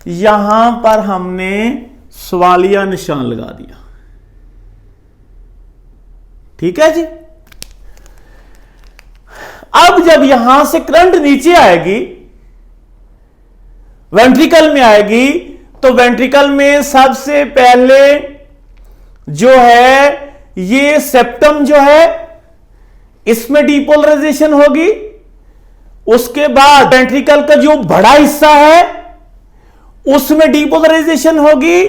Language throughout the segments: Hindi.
यहां पर हमने सवालिया निशान लगा दिया। ठीक है जी। अब जब यहां से करंट नीचे आएगी, वेंट्रिकल में आएगी, तो वेंट्रिकल में सबसे पहले जो है ये सेप्टम जो है इसमें डीपोलराइजेशन होगी। उसके बाद वेंट्रिकल का जो बड़ा हिस्सा है उसमें डीपोलराइजेशन होगी,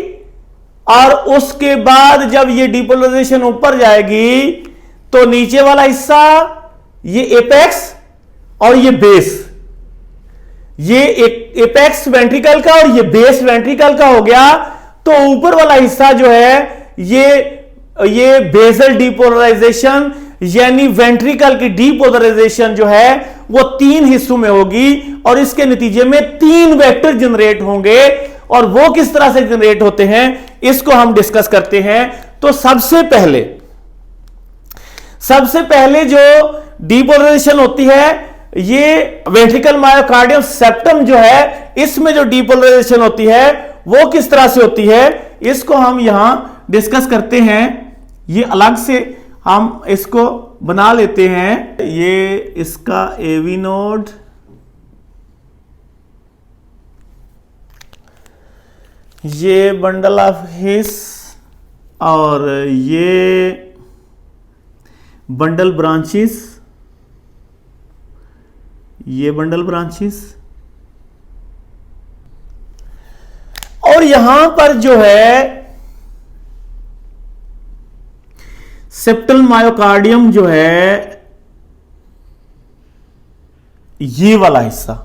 और उसके बाद जब ये डीपोलराइजेशन ऊपर जाएगी तो नीचे वाला हिस्सा, ये एपेक्स और ये बेस, ये एपेक्स वेंट्रिकल का और ये बेस वेंट्रिकल का हो गया। तो ऊपर वाला हिस्सा जो है ये बेसल डीपोलराइजेशन यानी वेंट्रिकल की डीपोलराइजेशन जो है वो 3 हिस्सों में होगी, और इसके नतीजे में 3 वेक्टर जनरेट होंगे। और वो किस तरह से जनरेट होते हैं इसको हम डिस्कस करते हैं। तो सबसे पहले जो डीपोलराइजेशन होती है, ये वेंट्रिकल मायोकार्डियम सेप्टम जो है इसमें जो डीपोलराइजेशन होती है वो किस तरह से होती है, इसको हम यहां डिस्कस करते हैं। ये अलग से हम इसको बना लेते हैं। ये इसका एवी नोड, ये बंडल ऑफ हिस, और ये बंडल ब्रांचेस, ये बंडल ब्रांचेस, और यहां पर जो है सेप्टल मायोकार्डियम जो है ये वाला हिस्सा,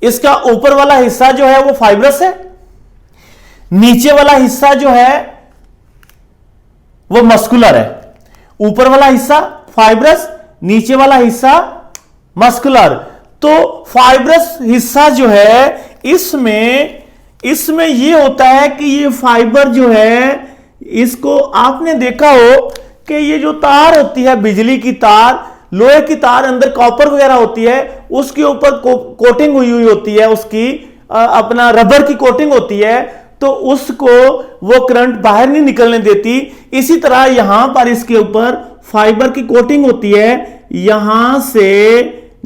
इसका ऊपर वाला हिस्सा जो है वो फाइब्रस है, नीचे वाला हिस्सा जो है वो मस्कुलर है। ऊपर वाला हिस्सा फाइब्रस, नीचे वाला हिस्सा मस्कुलर। तो फाइब्रस हिस्सा जो है इसमें ये होता है कि ये फाइबर जो है, इसको आपने देखा हो कि ये जो तार होती है, बिजली की तार, लोहे की तार, अंदर कॉपर वगैरह होती है, उसके ऊपर कोटिंग हुई होती है, उसकी अपना रबर की कोटिंग होती है, तो उसको वो करंट बाहर नहीं निकलने देती। इसी तरह यहां पर इसके ऊपर फाइबर की कोटिंग होती है, यहां से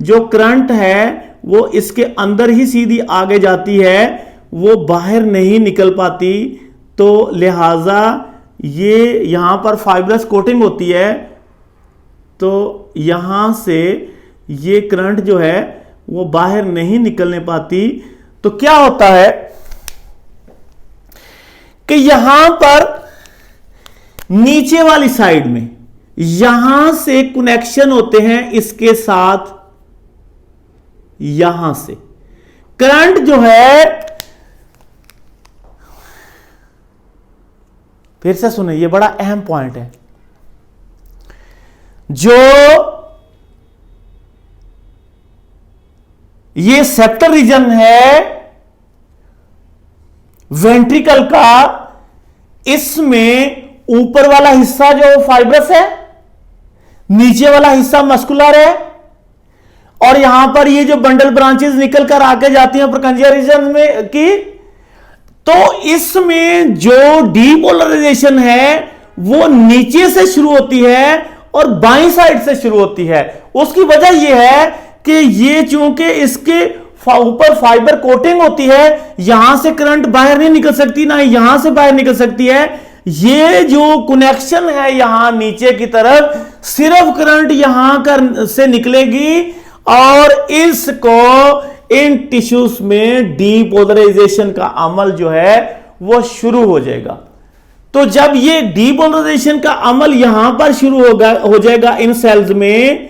जो करंट है वो इसके अंदर ही सीधी आगे जाती है, वो बाहर नहीं निकल पाती। तो लिहाजा ये यहां पर फाइबरस कोटिंग होती है, तो यहां से ये करंट जो है वो बाहर नहीं निकलने पाती। तो क्या होता है कि यहां पर नीचे वाली साइड में यहां से कनेक्शन होते हैं इसके साथ, यहां से करंट जो है, फिर से सुने, ये बड़ा अहम पॉइंट है, जो ये सेप्टल रीजन है वेंट्रिकल का, इसमें ऊपर वाला हिस्सा जो फाइब्रस है, नीचे वाला हिस्सा मस्कुलर है, और यहां पर ये जो बंडल ब्रांचेस निकल कर आके जाती हैं प्रकंजिया रीजन में की, तो इसमें जो डीपोलराइजेशन है वो नीचे से शुरू होती है और बाईं साइड से शुरू होती है। उसकी वजह यह है कि ये चूंकि इसके ऊपर फाइबर कोटिंग होती है, यहां से करंट बाहर नहीं निकल सकती, ना यहां से बाहर निकल सकती है। ये जो कनेक्शन है यहां नीचे की तरफ, सिर्फ करंट यहां से निकलेगी और इसको इन टिश्यूज में डीपोलराइजेशन का अमल जो है वो शुरू हो जाएगा। तो जब ये डीपोलराइजेशन का अमल यहां पर शुरू हो जाएगा इन सेल्स में,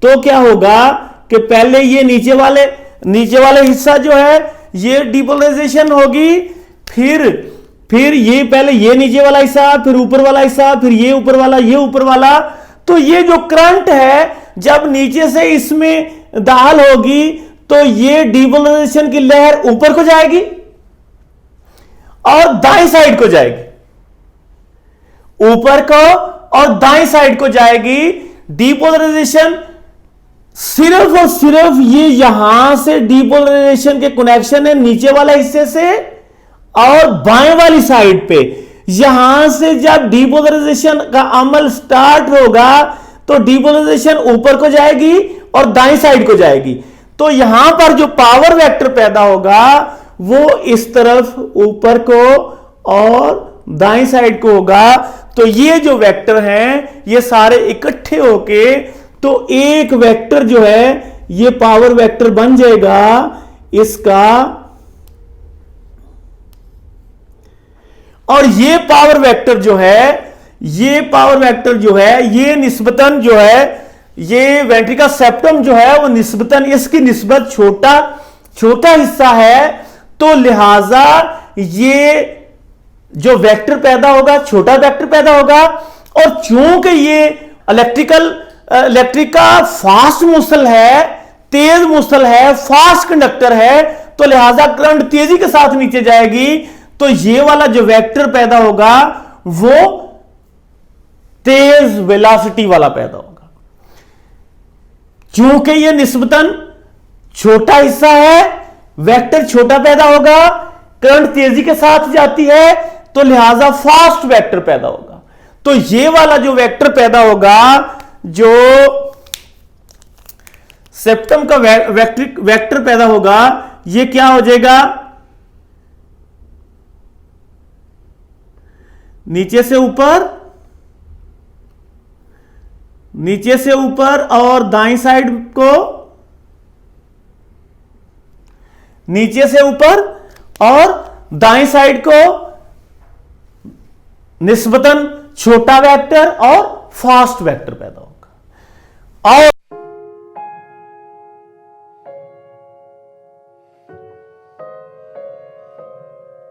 तो क्या होगा कि पहले ये नीचे वाले हिस्सा जो है ये डीपोलराइजेशन होगी, फिर ये पहले ये नीचे वाला हिस्सा, फिर ऊपर वाला हिस्सा, फिर ये ऊपर वाला, ये ऊपर वाला। तो ये जो करंट है जब नीचे से इसमें दाखिल होगी तो ये डीपोलराइजेशन की लहर ऊपर को जाएगी और दाईं साइड को जाएगी, ऊपर को और दाईं साइड को जाएगी। डीपोलराइजेशन सिर्फ और सिर्फ ये यहां से डीपोलराइजेशन के कनेक्शन है नीचे वाला हिस्से से और बाएं वाली साइड पे। यहां से जब डीपोलराइजेशन का अमल स्टार्ट होगा तो डीपोलराइजेशन ऊपर को जाएगी और दाएं साइड को जाएगी। तो यहां पर जो पावर वेक्टर पैदा होगा वो इस तरफ ऊपर को और दाएं साइड को होगा। तो ये जो वेक्टर हैं ये सारे इकट्ठे होके तो एक वेक्टर जो है ये पावर वेक्टर बन जाएगा इसका। और ये पावर वेक्टर जो है ये निस्बतन जो है ये वेंट्रिकल सेप्टम जो है वो निस्बतन इसकी निस्बत छोटा हिस्सा है। तो लिहाजा ये जो वेक्टर पैदा होगा छोटा वेक्टर पैदा होगा। और चूंकि ये इलेक्ट्रिक का फास्ट मूसल है, तेज मूसल है, फास्ट कंडक्टर है, तो लिहाजा करंट तेजी के साथ नीचे जाएगी। तो ये वाला जो वेक्टर पैदा होगा वो तेज वेलोसिटी वाला पैदा होगा। क्योंकि ये निस्बतन छोटा हिस्सा है, वेक्टर छोटा पैदा होगा, करंट तेजी के साथ जाती है, तो लिहाजा फास्ट वेक्टर पैदा होगा। तो ये वाला जो वेक्टर पैदा होगा, जो सेप्टम का वेक्टर पैदा होगा, ये क्या हो जाएगा, नीचे से ऊपर और दाईं साइड को नीचे से ऊपर और दाईं साइड को निस्बतन छोटा वेक्टर और फास्ट वेक्टर पैदा होगा। और